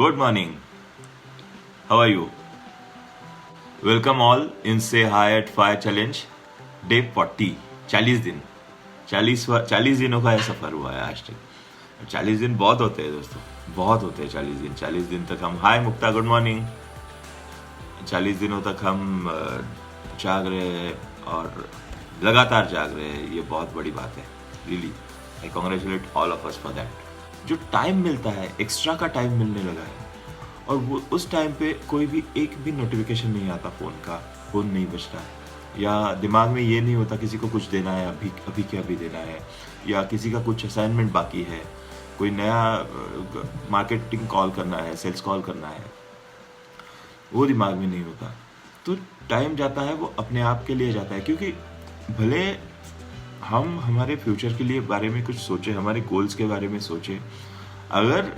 Good morning. How are you? Welcome all in Say Hi at Fire Challenge Day 40. 40 दिन 40 दिनों का यह सफर हुआ है आज तक। 40 दिन बहुत होते हैं दोस्तों, बहुत होते हैं 40 दिन। 40 दिन तक हम हाय मुक्ता गुड मॉर्निंग। 40 दिनों तक हम जाग रहे हैं और लगातार जाग रहे हैं। ये बहुत बड़ी बात है। Really I congratulate all of us for that. जो टाइम मिलता है, एक्स्ट्रा का टाइम मिलने लगा है और वो उस टाइम पे कोई भी एक भी नोटिफिकेशन नहीं आता फ़ोन का, फ़ोन नहीं बजता या दिमाग में ये नहीं होता किसी को कुछ देना है, अभी क्या अभी देना है, या किसी का कुछ असाइनमेंट बाकी है, कोई नया मार्केटिंग कॉल करना है, सेल्स कॉल करना है, वो दिमाग में नहीं होता। तो टाइम जाता है वो अपने आप के लिए जाता है, क्योंकि भले हम हमारे फ्यूचर के लिए बारे में कुछ सोचें, हमारे गोल्स के बारे में सोचें, अगर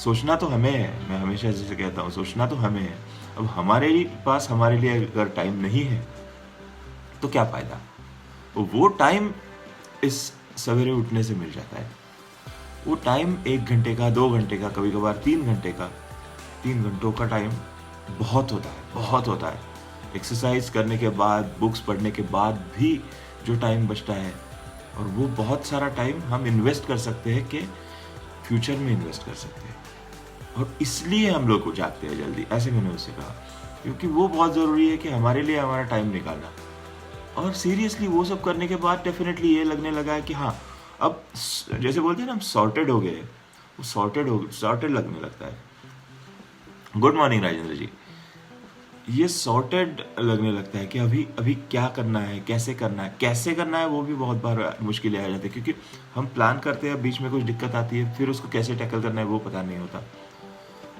सोचना तो हमें है, मैं हमेशा जैसे कहता हूँ सोचना तो हमें है, अब हमारे पास हमारे लिए अगर टाइम नहीं है तो क्या फ़ायदा। वो टाइम इस सवेरे उठने से मिल जाता है। वो टाइम 1 घंटे का, 2 घंटे का, कभी कभार 3 घंटे का, 3 घंटों का टाइम बहुत होता है, बहुत होता है। एक्सरसाइज करने के बाद, बुक्स पढ़ने के बाद भी जो टाइम बचता है, और वो बहुत सारा टाइम हम इन्वेस्ट कर सकते हैं कि फ्यूचर में इन्वेस्ट कर सकते हैं। और इसलिए हम लोग को जागते हैं जल्दी, ऐसे मैंने उससे कहा, क्योंकि वो बहुत ज़रूरी है कि हमारे लिए हमारा टाइम निकालना। और सीरियसली वो सब करने के बाद डेफिनेटली ये लगने लगा है कि हाँ, अब जैसे बोलते हैं ना, हम सॉर्टेड हो गए, वो सॉर्टेड लगने लगता है। गुड मॉर्निंग राजेंद्र जी। ये सॉर्टेड लगने लगता है कि अभी क्या करना है, कैसे करना है, वो भी बहुत बार मुश्किलें आ जाती है, क्योंकि हम प्लान करते हैं, बीच में कुछ दिक्कत आती है, फिर उसको कैसे टैकल करना है वो पता नहीं होता।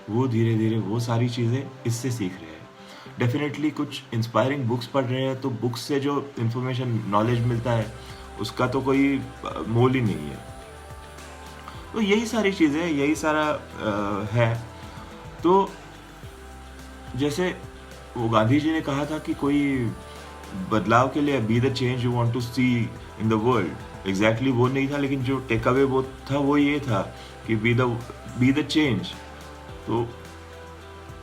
वो धीरे धीरे वो सारी चीज़ें इससे सीख रहे हैं। डेफिनेटली कुछ इंस्पायरिंग बुक्स पढ़ रहे हैं, तो बुक्स से जो इन्फॉर्मेशन, नॉलेज मिलता है, उसका तो कोई मोल ही नहीं है। तो यही सारी चीज़ें, यही सारा है। तो जैसे वो गांधी जी ने कहा था कि कोई बदलाव के लिए be the change you want to see in the world, exactly वो नहीं था, लेकिन जो टेक अवे वो था वो ये था कि बी द चेंज। तो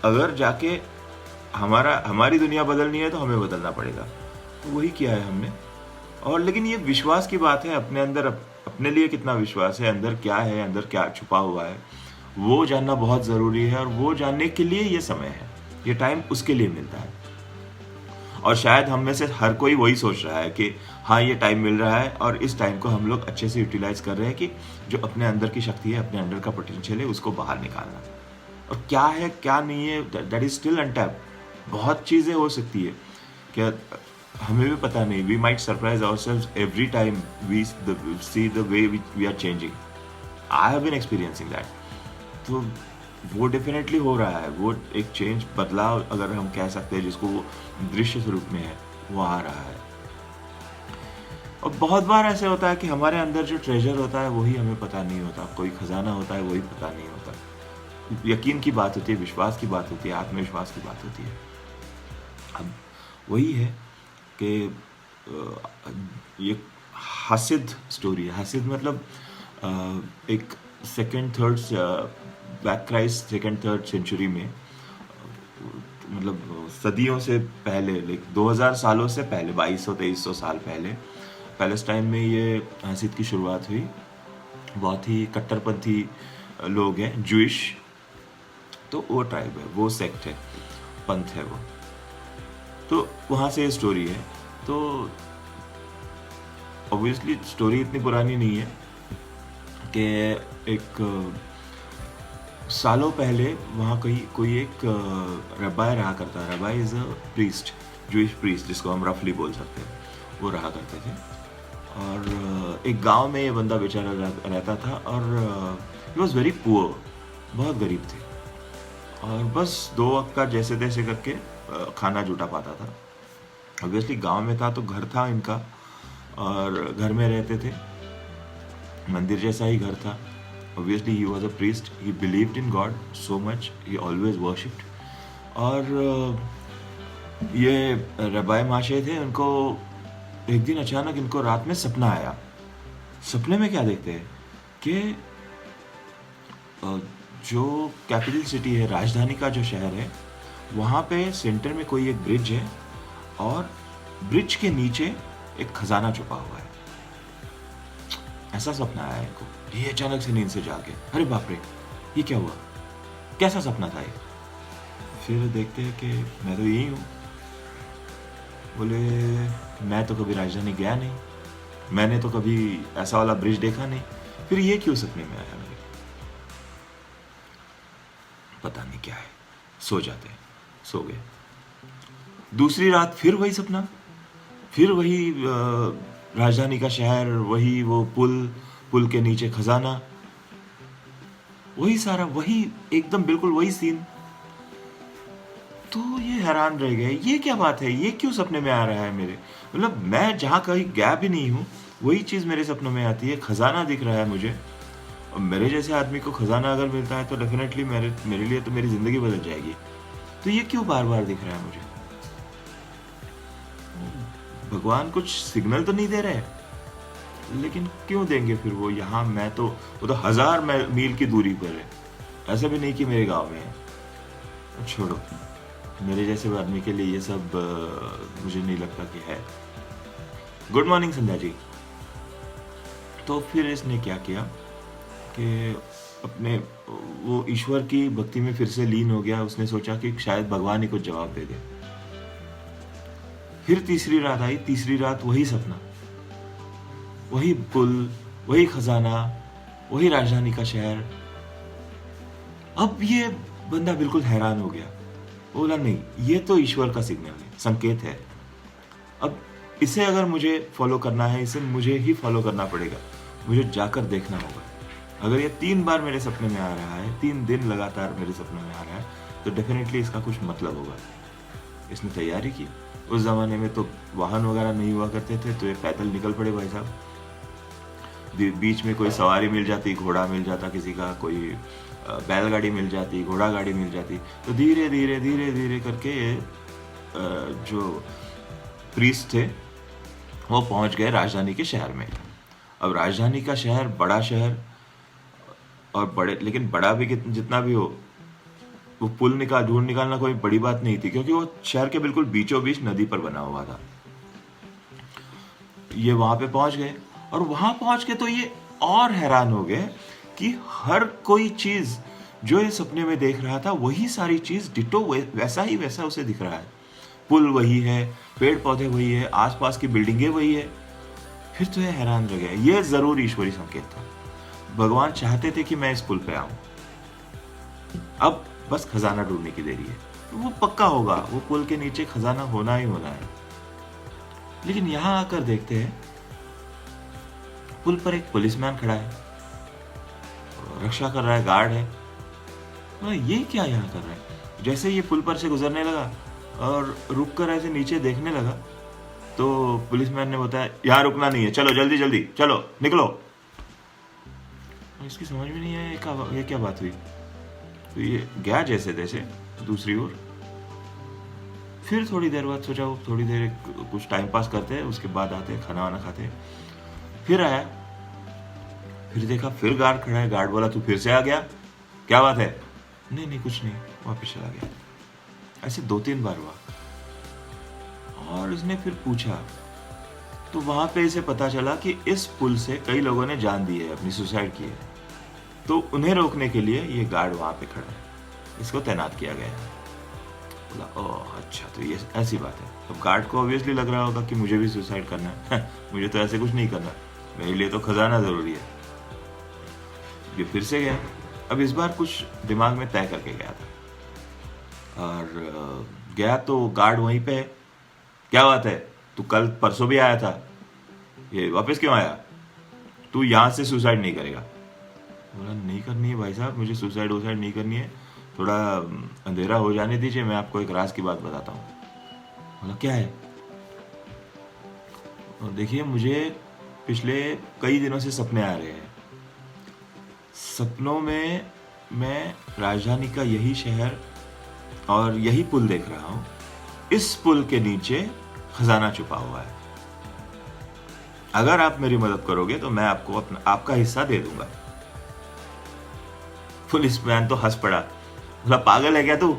अगर जाके हमारी दुनिया बदलनी है तो हमें बदलना पड़ेगा। तो वही किया है हमने। और लेकिन ये विश्वास की बात है, अपने अंदर अपने लिए कितना विश्वास है, अंदर क्या है, अंदर क्या छुपा हुआ है, वो जानना बहुत ज़रूरी है। और वो जानने के लिए ये समय है, ये टाइम उसके लिए मिलता है। और शायद हम में से हर कोई वही सोच रहा है कि हाँ, ये टाइम मिल रहा है और इस टाइम को हम लोग अच्छे से यूटिलाइज कर रहे हैं कि जो अपने अंदर की शक्ति है, अपने अंदर का पोटेंशियल है, उसको बाहर निकालना। और क्या है क्या नहीं है, दैट इज स्टिल अनटैप। बहुत चीज़ें हो सकती है, क्या हमें भी पता नहीं। We might surprise ourselves every time we see the way we are changing. I have been experiencing that. तो वो डेफिनेटली हो रहा है, वो एक चेंज, बदलाव अगर हम कह सकते हैं, जिसको वो दृश्य स्वरूप में है, वो आ रहा है। और बहुत बार ऐसे होता है कि हमारे अंदर जो ट्रेजर होता है वही हमें पता नहीं होता, कोई खजाना होता है वही पता नहीं होता। यकीन की बात होती है, विश्वास की बात होती है, आत्मविश्वास की बात होती है। अब वही है कि ये हासिद स्टोरी है। हासिद मतलब एक second third back Christ, second third century में, मतलब सदियों से पहले, लाइक 2000 सालों से पहले, 2200-2300 साल पहले पैलेस्टाइन में ये हासिद की शुरुआत हुई। बहुत ही कट्टरपंथी लोग हैं, जूइश। तो वो ट्राइब है, वो सेक्ट है, पंथ है वो। तो वहाँ से स्टोरी है। तो ऑब्वियसली स्टोरी इतनी पुरानी नहीं है कि एक सालों पहले वहाँ कोई एक रबाई रहा करता है। Rabbi is a priest, Jewish priest, जिसको हम रफली बोल सकते हैं, वो रहा करते थे। और एक गांव में ये बंदा बेचारा रहता था, और ही वॉज वेरी पुअर, बहुत गरीब थे, और बस 2 वक्त का जैसे तैसे करके खाना जुटा पाता था। ऑब्वियसली गांव में था तो घर था इनका, और घर में रहते थे, मंदिर जैसा ही घर था। Obviously he was a priest, he believed in God so much, he always worshipped। और ये रबाई महाशय थे, उनको एक दिन अचानक इनको रात में सपना आया। सपने में क्या देखते हैं कि जो कैपिटल सिटी है, राजधानी का जो शहर है, वहाँ पे सेंटर में कोई एक ब्रिज है और ब्रिज के नीचे एक खजाना छुपा हुआ है। ऐसा सपना आया इनको। ये अचानक से नींद से जागे, अरे बाप रे, ये क्या हुआ, कैसा सपना था ये? फिर देखते हैं कि मैं तो यही हूँ। बोले मैं तो कभी राजधानी गया नहीं, मैंने तो कभी ऐसा वाला ब्रिज देखा नहीं, फिर ये क्यों सपने में आया मेरे? पता नहीं क्या है। सो जाते हैं, सो गए। दूसरी रात फिर वही सपना, फिर वही राजधानी का शहर, वही वो पुल के नीचे खजाना, वही सारा, वही एकदम बिल्कुल वही सीन। तो ये हैरान रह गए, ये क्या बात है, ये क्यों सपने में आ रहा है मेरे? मतलब मैं जहाँ कहीं गया भी नहीं हूँ, वही चीज़ मेरे सपनों में आती है। खजाना दिख रहा है मुझे, और मेरे जैसे आदमी को खजाना अगर मिलता है तो डेफिनेटली मेरे लिए तो मेरी ज़िंदगी बदल जाएगी। तो ये क्यों बार बार दिख रहा है मुझे? भगवान कुछ सिग्नल तो नहीं दे रहे, लेकिन क्यों देंगे फिर वो? यहाँ मैं तो, वो तो 1000 मील की दूरी पर है, ऐसा भी नहीं कि मेरे गांव में है। छोड़ो, मेरे जैसे आदमी के लिए ये सब मुझे नहीं लगता कि है। Good morning Sandhya ji. तो फिर इसने क्या किया कि अपने वो ईश्वर की भक्ति में फिर से लीन हो गया। उसने सोचा कि शायद भगवान ही कुछ जवाब दे दे। फिर तीसरी रात आई, तीसरी रात वही सपना, वही पुल, वही खजाना, वही राजधानी का शहर। अब ये बंदा बिल्कुल हैरान हो गया, बोला नहीं, ये तो ईश्वर का सिग्नल है, संकेत है। अब इसे अगर मुझे फॉलो करना है, इसे मुझे ही फॉलो करना पड़ेगा, मुझे जाकर देखना होगा। अगर ये 3 बार मेरे सपने में आ रहा है, 3 दिन लगातार मेरे सपने में आ रहा है, तो डेफिनेटली इसका कुछ मतलब होगा। इसने तैयारी की। उस जमाने में तो वाहन वगैरह नहीं हुआ करते थे, तो ये पैदल निकल पड़े भाई साहब। बीच में कोई सवारी मिल जाती, घोड़ा मिल जाता किसी का, कोई बैलगाड़ी मिल जाती, घोड़ा गाड़ी मिल जाती, तो धीरे धीरे धीरे धीरे करके जो प्रीस्ट थे वो पहुंच गए राजधानी के शहर में। अब राजधानी का शहर बड़ा शहर, और बड़े, लेकिन बड़ा भी जितना भी हो, वो पुल ढूंढ निकालना कोई बड़ी बात नहीं थी, क्योंकि वो शहर के बिल्कुल बीचों बीच नदी पर बना हुआ था। ये वहां पे पहुंच गए, और वहां पहुंच के तो ये और हैरान हो गए कि हर कोई चीज जो ये सपने में देख रहा था, वही सारी चीज डिटो वैसा ही वैसा उसे दिख रहा है। पुल वही है, पेड़ पौधे वही है, आसपास की बिल्डिंगें वही है। फिर तो ये हैरान रह गया, ये जरूर ईश्वरी संकेत था। भगवान चाहते थे कि मैं इस पुल पे आऊं, अब बस खजाना ढूंढने की देरी है। वो पक्का होगा, वो पुल के नीचे खजाना होना ही होना है। लेकिन यहां आकर देखते हैं, पुल पर एक पुलिसमैन खड़ा है, रक्षा कर रहा है, गार्ड है। तो ये क्या यहाँ कर रहा है? जैसे ये पुल पर से गुजरने लगा और रुक कर ऐसे नीचे देखने लगा, तो पुलिसमैन ने बताया यहाँ रुकना नहीं है, चलो जल्दी जल्दी चलो, निकलो। इसकी समझ में नहीं आया ये क्या बात हुई। तो ये गया जैसे तैसे दूसरी ओर। फिर थोड़ी देर बाद सोचा वो थोड़ी देर कुछ टाइम पास करते हैं, उसके बाद आते हैं, खाना वाना खाते हैं। फिर आया, फिर देखा फिर गार्ड खड़ा है। गार्ड बोला तू फिर से आ गया, क्या बात है? नहीं नहीं कुछ नहीं, वापस चला गया। ऐसे 2-3 बार हुआ, और इसने फिर पूछा, तो वहां पे इसे पता चला कि इस पुल से कई लोगों ने जान दी है, अपनी सुसाइड की है। तो उन्हें रोकने के लिए ये गार्ड वहां पे खड़ा है, इसको तैनात किया गया है। बोला ओह अच्छा, तो ये ऐसी बात है। तो गार्ड को ऑब्वियसली लग रहा होगा कि मुझे भी सुसाइड करना है मुझे तो ऐसे कुछ नहीं करना, मेरे लिए तो खजाना जरूरी है। ये फिर से गया। अब इस बार कुछ दिमाग में तय करके गया था, और गया तो गार्ड वहीं पे है। क्या बात है, तू कल परसों भी आया था, ये वापस क्यों आया? तू यहां से सुसाइड नहीं करेगा? बोला नहीं करनी है भाई साहब, मुझे सुसाइड वुसाइड नहीं करनी है, थोड़ा अंधेरा हो जाने दीजिए, मैं आपको एक राज की बात बताता हूँ। बोला क्या है? देखिए मुझे पिछले कई दिनों से सपने आ रहे हैं। सपनों में मैं राजधानी का यही शहर और यही पुल देख रहा हूं। इस पुल के नीचे खजाना छुपा हुआ है। अगर आप मेरी मदद करोगे तो मैं आपको आपका हिस्सा दे दूंगा। पुलिसमैन तो हंस पड़ा, बोला पागल है क्या तू,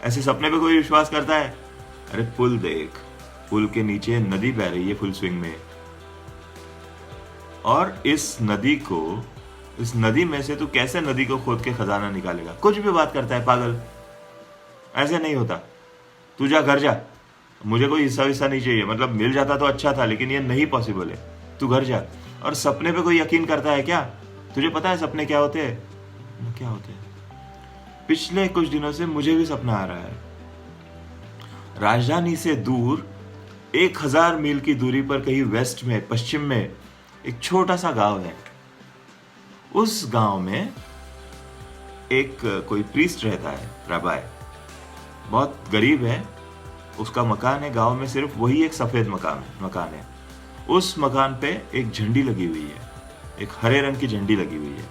ऐसे सपने पे कोई विश्वास करता है? अरे पुल देख, पुल के नीचे नदी बह रही है फुल स्विंग में, और इस नदी में से तू कैसे नदी को खोद के खजाना निकालेगा? कुछ भी बात करता है पागल, ऐसे नहीं होता। तू जा घर जा, मुझे कोई हिस्सा नहीं चाहिए, मतलब मिल जाता तो अच्छा था लेकिन ये नहीं पॉसिबल है, तू घर जा। और सपने पे कोई यकीन करता है क्या? तुझे पता है सपने क्या होते हैं? क्या होते हैं? पिछले कुछ दिनों से मुझे भी सपना आ रहा है, राजधानी से दूर 1000 मील की दूरी पर कहीं वेस्ट में, पश्चिम में एक छोटा सा गांव है। उस गांव में एक कोई प्रीस्ट रहता है, रबाय, बहुत गरीब है। उसका मकान है गांव में, सिर्फ वही एक सफेद मकान है। उस मकान पे एक झंडी लगी हुई है, एक हरे रंग की झंडी लगी हुई है।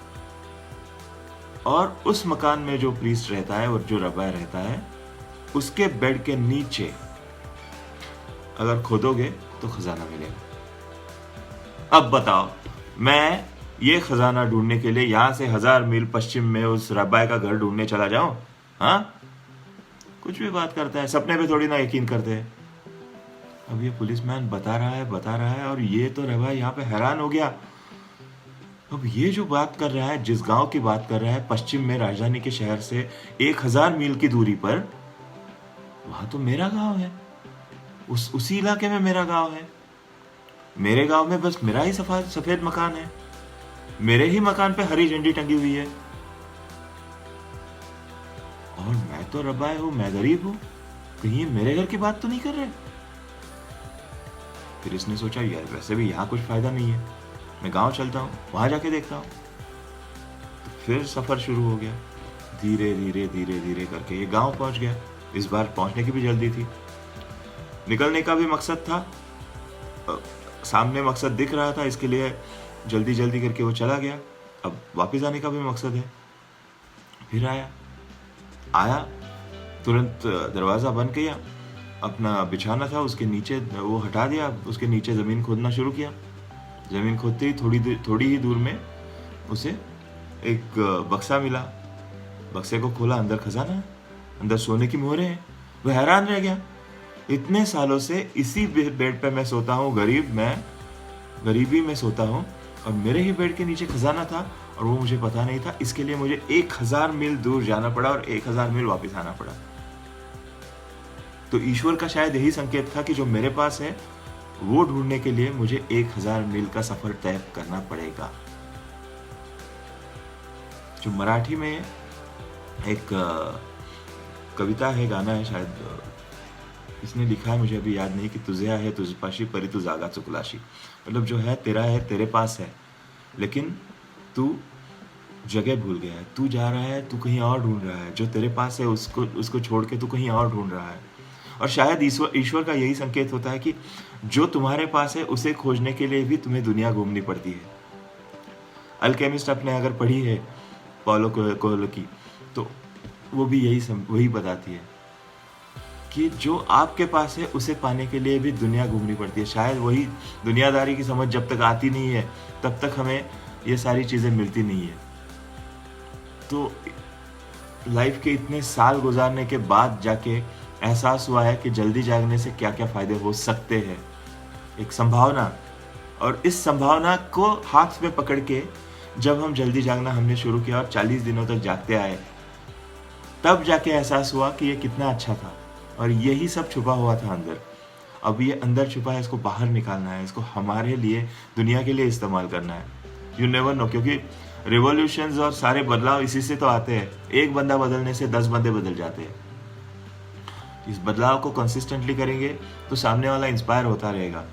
और उस मकान में जो प्रीस्ट रहता है और जो रबाय रहता है, उसके बेड के नीचे अगर खोदोगे तो खजाना मिलेगा। अब बताओ, मैं ये खजाना ढूंढने के लिए यहां से 1000 मील पश्चिम में उस रबाय का घर ढूंढने चला जाऊं? हाँ, कुछ भी बात करता है, सपने पे थोड़ी ना यकीन करते हैं। अब ये पुलिसमैन बता रहा है और ये तो रबाय यहाँ पे हैरान हो गया। अब ये जो बात कर रहा है, जिस गांव की बात कर रहा है पश्चिम में राजधानी के शहर से 1000 मील की दूरी पर, वहां तो मेरा गांव है, उसी इलाके में मेरा गांव है। मेरे गांव में बस मेरा ही सफेद मकान है, मेरे ही मकान पे हरी झंडी टंगी हुई है, और मैं तो रबाय हूं, मैं गरीब हूं, कहीं मेरे घर की बात तो नहीं कर रहे। फिर इसने सोचा यार वैसे भी यहाँ कुछ फायदा नहीं है, मैं गांव चलता हूँ, वहां जाके देखता हूँ। तो फिर सफर शुरू हो गया, धीरे धीरे करके ये गांव पहुंच गया। इस बार पहुंचने की भी जल्दी थी, निकलने का भी मकसद था, सामने मकसद दिख रहा था, इसके लिए जल्दी करके वो चला गया। अब वापस आने का भी मकसद है। फिर आया तुरंत दरवाजा बंद किया, अपना बिछाना था उसके नीचे वो हटा दिया, उसके नीचे जमीन खोदना शुरू किया। जमीन खोदते ही थोड़ी ही दूर में उसे एक बक्सा मिला। बक्से को खोला, अंदर खजाना है, अंदर सोने की मोहरें हैं। वह हैरान रह गया, इतने सालों से इसी बेड पे मैं सोता हूँ, गरीबी में सोता हूँ, और मेरे ही बेड के नीचे खजाना था और वो मुझे पता नहीं था। इसके लिए मुझे 1000 मील दूर जाना पड़ा और 1000 मील वापस आना पड़ा। तो ईश्वर का शायद यही संकेत था कि जो मेरे पास है वो ढूंढने के लिए मुझे 1000 मील का सफर तय करना पड़ेगा। जो मराठी में एक कविता है, गाना है शायद, इसने लिखा है, मुझे अभी याद नहीं, कि तुझे आहे तुझपाशी परी तू जागा चुकलाशी। मतलब जो है तेरा है, तेरे पास है, लेकिन तू जगह भूल गया है, तू जा रहा है, तू कहीं और ढूंढ रहा है। जो तेरे पास है उसको छोड़ के तू कहीं और ढूंढ रहा है। और शायद ईश्वर का यही संकेत होता है कि जो तुम्हारे पास है उसे खोजने के लिए भी तुम्हें दुनिया घूमनी पड़ती है। अल्केमिस्ट आपने अगर पढ़ी है पॉलो कोएल्हो की, तो वो भी वही बताती है कि जो आपके पास है उसे पाने के लिए भी दुनिया घूमनी पड़ती है। शायद वही दुनियादारी की समझ जब तक आती नहीं है तब तक हमें ये सारी चीजें मिलती नहीं है। तो लाइफ के इतने साल गुजारने के बाद जाके एहसास हुआ है कि जल्दी जागने से क्या क्या फायदे हो सकते हैं। एक संभावना, और इस संभावना को हाथ में पकड़ के जब हम जल्दी जागना हमने शुरू किया और 40 दिनों तक जागते आए, तब जाके एहसास हुआ कि ये कितना अच्छा था, और यही सब छुपा हुआ था अंदर। अब ये अंदर छुपा है, इसको बाहर निकालना है, इसको हमारे लिए, दुनिया के लिए इस्तेमाल करना है। यू नेवर नो, क्योंकि रिवॉल्यूशंस और सारे बदलाव इसी से तो आते हैं। एक बंदा बदलने से 10 बंदे बदल जाते हैं। इस बदलाव को कंसिस्टेंटली करेंगे तो सामने वाला इंस्पायर होता रहेगा।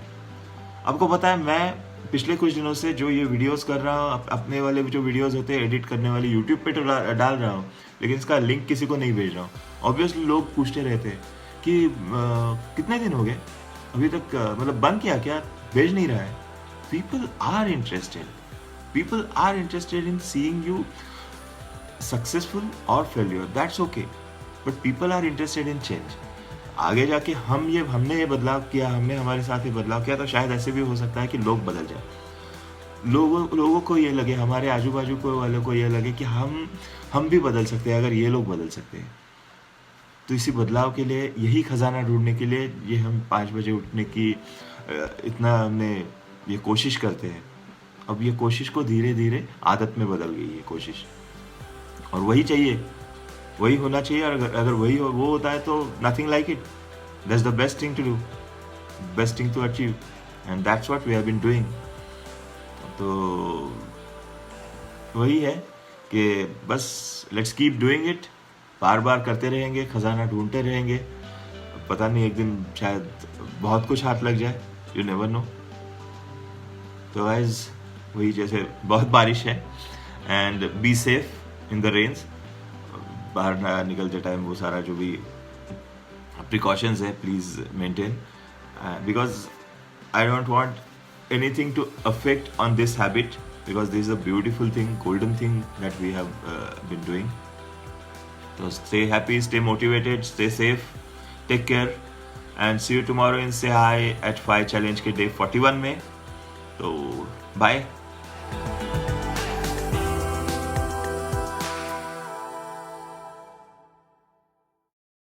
आपको पता है, मैं पिछले कुछ दिनों से जो ये वीडियोस कर रहा हूँ, अपने वाले जो वीडियोस होते हैं एडिट करने वाले, यूट्यूब पे तो डाल रहा हूँ, लेकिन इसका लिंक किसी को नहीं भेज रहा हूँ। ऑब्वियसली लोग पूछते रहते हैं कि कितने दिन हो गए अभी तक, मतलब बंद किया क्या, भेज नहीं रहा है। People are interested in seeing you successful और failure, that's okay, but people are interested in change. आगे जाके हमने ये बदलाव किया, हमने हमारे साथ ये बदलाव किया, तो शायद ऐसे भी हो सकता है कि लोग बदल जाए। लोगों को ये लगे, हमारे आजू बाजू को वालों को ये लगे कि हम भी बदल सकते हैं अगर ये लोग बदल सकते हैं। तो इसी बदलाव के लिए, यही खजाना ढूंढने के लिए ये हम 5 बजे उठने की इतना हमने ये कोशिश करते हैं। अब ये कोशिश को धीरे धीरे आदत में बदल गई है कोशिश, और वही चाहिए, वही होना चाहिए। और अगर वही वो होता है तो nothing like it, that's the best thing to do, best thing to achieve, and that's what we have been doing. तो वही है कि बस लेट्स कीप डूइंग इट, बार बार करते रहेंगे, खजाना ढूंढते रहेंगे, पता नहीं एक दिन शायद बहुत कुछ हाथ लग जाए, यू नेवर नो। तो गाइस वही, जैसे बहुत बारिश है, and be safe in the rains, बाहर ना निकलते टाइम वो सारा जो भी प्रिकॉशंस है please maintain, because I don't want anything to affect on this habit, because this is a beautiful thing, golden thing that we have been doing. So stay happy, stay motivated, stay safe, take care, and see you tomorrow in Say Hi at 5 Challenge के day 41 में। तो bye.